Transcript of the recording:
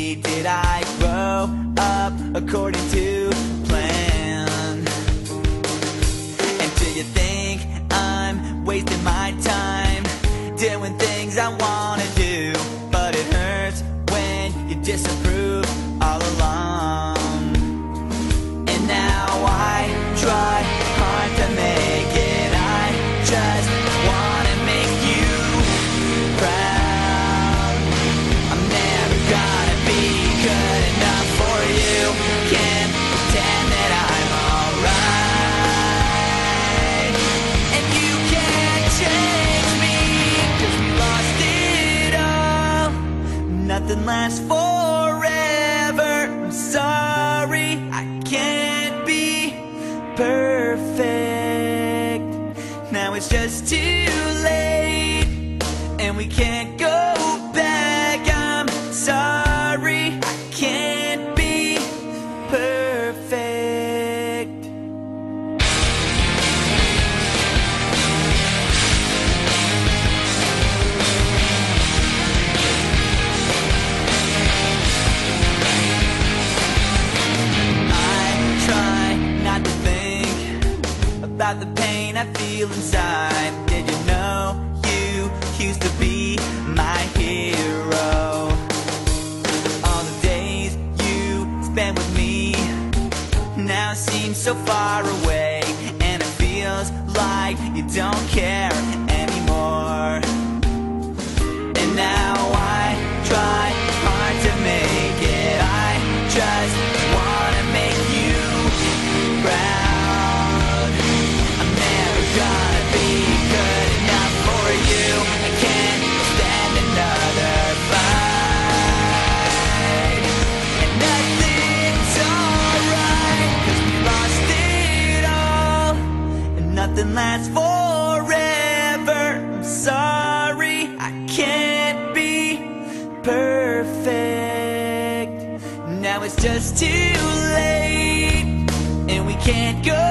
see, did I grow up according to plan? And do you think I'm wasting my time doing things I wanna do? But it hurts when you disapprove all along. And now I try hard to make it. I just wanna make you proud. I'm never gonna be good enough for you. Can't pretend that I'm alright. And you can't change me, 'cause we lost it all. Nothing lasts forever. I'm sorry, I can't be perfect. Now it's just too late, and we can't go back. I'm sorry, I can't be perfect. I try not to think about the pain I feel inside. Did you know you used to be my hero? All the days you spent with me now seem so far away, and it feels like you don't care anymore. And now I try hard to make it. I just wanna make you proud. I'm never gonna be good enough for you. I can't stand another fight. And nothing's alright, 'cause we lost it all. And nothing lasts forever. I'm sorry, I can't be perfect. Now it's just too late, and we can't go